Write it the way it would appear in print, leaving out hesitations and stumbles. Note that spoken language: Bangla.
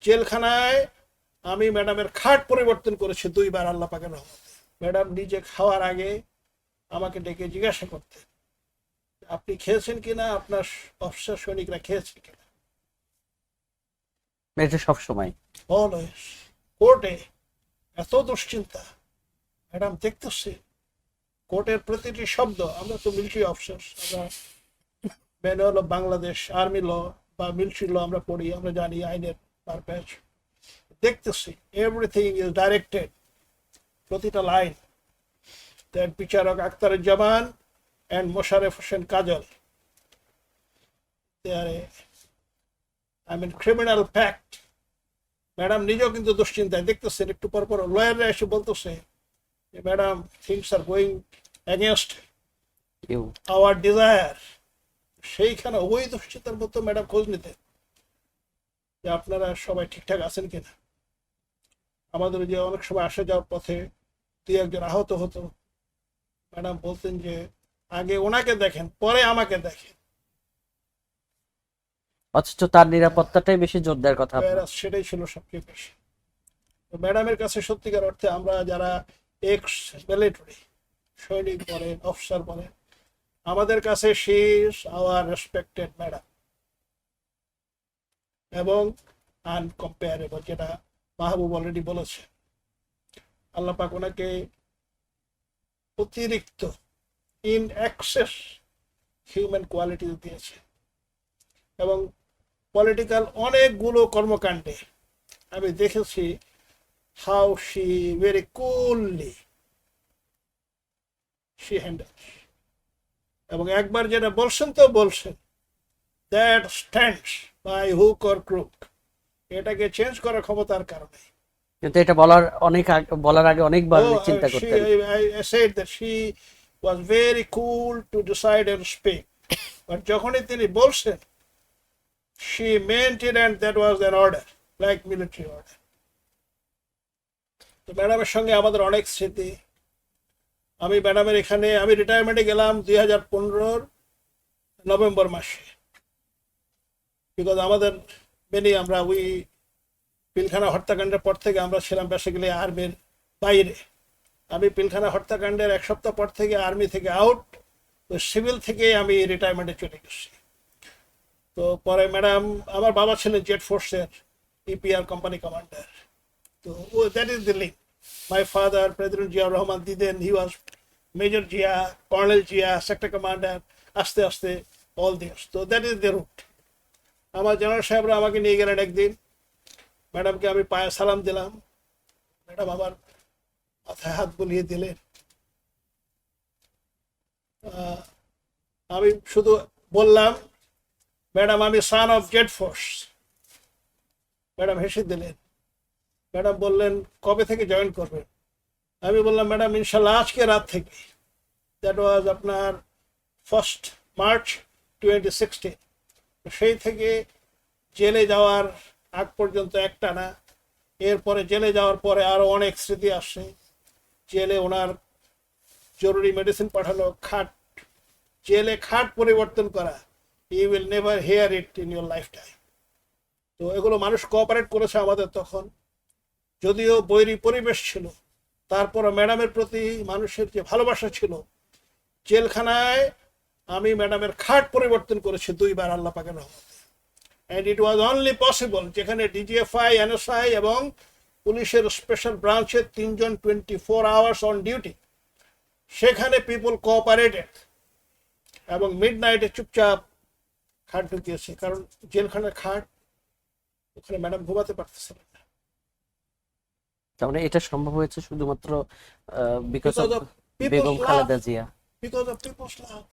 জেলখানায় আমি ম্যাডামের খাট পরিবর্তন করেছি 2 বার আল্লাহ পাকের রহমতে। ম্যাডাম নিজে খাওয়ার আগে আমাকে ডেকে জিজ্ঞাসা করতেন, আপনি খেয়েছেন কিনা, আপনার অফিসার সৈনিকরা খেয়েছে কিনা। এটা সব সময়। অলওয়েজ। কোর্টে এত দুশ্চিন্তা, ম্যাডাম দেখতেছি কোর্টের প্রতিটি শব্দ। আমরা তো মিলিটারি অফিসার, আমরা ম্যানুয়াল অফ বাংলাদেশ আর্মি ল বা মিলিটারি ল আমরা পড়ি, আমরা জানি আইনের পারপাস। দেখতেছি এভরিথিং ইজ ডাইরেক্টেড, প্রতিটা লাইন দ্যাট বিচারক Akhtaruzzaman and Mosharraf Hossain Kajal, they are I mean criminal fact. Madam নিজেও কিন্তু দুশ্চিন্তায় দেখতেছেন। একটু পর পর লয়াররা এসে বলতেছে যে madam things are going against you our desire. সেইখানে ওই দুশ্চিন্তার মতো ম্যাডাম খোঁজ নিতেন যে আপনারা সবাই ঠিকঠাক আছেন কিনা। আমাদের যে অনেক সময় আসা যাওয়ার পথে 2-1 জন আহত হতো, ম্যাডাম বলতেন যে আগে ওনাকে দেখেন পরে আমাকে দেখেন। অথচ তার নিরাপত্তাটাই বেশি জোর দেওয়ার কথা আপনার। সেটাই ছিল সবচেয়ে বেশি। তো ম্যাডামের কাছে সত্যিকার অর্থে আমরা যারা এক্স মিলিটারি সৈনিক বলেন, অফিসার বলেন, আমাদের কাছে she is our respected madam এবং আনকম্পেয়ারেবল, যেটা মাহবুব অলরেডি বলেছে। আল্লাহ পাক ওনাকে অতিরিক্ত ইন এক্সেস হিউম্যান কোয়ালিটি দিয়েছে এবং পলিটিক্যাল অনেকগুলো কর্মকাণ্ডে আমি দেখেছি how she very coolly she handle. এবং একবার যেটা বলছেন তো বলছেন, that stands by hook or crook, এটাকে চেঞ্জ করার ক্ষমতার কারণে। কিন্তু এটা বলার আগে অনেকবার চিন্তা করতেন। I said that she was very cool to decide and speak, but যখনই তিনি বলছেন she meant it and that was an order, like military order. তো ম্যাডামের সঙ্গে আমাদের অনেক স্মৃতি। আমি ম্যাডামের এখানে আমি রিটায়ারমেন্টে গেলাম 2015 নভেম্বর মাসে, বিকজ আমাদের আমরা ওই পিলখানা হত্যাকাণ্ডের পর থেকে আমরা ছিলাম বেসিক্যালি আর্মির বাইরে। আমি পিলখানা হত্যাকাণ্ডের 1 সপ্তাহ পর থেকে আর্মি থেকে আউট, তো সিভিল থেকে আমি রিটায়ারমেন্টে চলে গেছি। তো পরে ম্যাডাম, আমার বাবা ছিলেন জেট ফোর্সের ইপিআর কোম্পানি কমান্ডার। তো that is the link. My father president Ziaur Rahman the then, he was major Zia, colonel Zia, sector commander, আস্তে আস্তে অল দিস। তো দ্যাট ইজ দ্য রুট। আমার জেনারেল সাহেবরা আমাকে নিয়ে গেলেন একদিন, ম্যাডামকে আমি পায়ে সালাম দিলাম, ম্যাডাম আমার মাথায় হাত বুলিয়ে দিলেন। আমি শুধু বললাম, ম্যাডাম আমি son of jet force. Madam হেসে দিলেন। ম্যাডাম বললেন কবে থেকে জয়েন করবেন। আমি বললাম ম্যাডাম ইনশাল্লাহ আজকে রাত থেকে। দ্যাট ওয়াজ আপনার 1 মার্চ 2016। সেই থেকে জেলে যাওয়ার আগ পর্যন্ত একটা না, এরপরে জেলে যাওয়ার পরে আরো অনেক স্মৃতি আসছে। জেলে ওনার জরুরি মেডিসিন পাঠানো, জেলে খাট পরিবর্তন করা, you will never hear it in your life time. তো এগুলো মানুষ কোঅপারেট করেছে আমাদের তখন, যদিও বৈরী পরিবেশ ছিল, তারপরে ম্যাডামের প্রতি মানুষের যে ভালোবাসা ছিল। জেলখানায় আমি ম্যাডামের খাট পরিবর্তন করেছি 2 বার আল্লাহ পাকের রহমতে। And it was only possible যেখানে ডিজিএফআই, এনএসআই এবং পুলিশের স্পেশাল ব্রাঞ্চের 3 জন 24 আওয়ার্স অন ডিউটি, সেখানে পিপল কোঅপারেটেড এবং মিড নাইটে চুপচাপ খাট ঢুকিয়েছে। কারণ জেলখানার খাট, ওখানে ম্যাডাম ঘুমাতে পারতেছিলেন না। তার মানে এটা সম্ভব হয়েছে শুধুমাত্র because Because of of people's Begum love. Khaleda Zia. Because of people's love.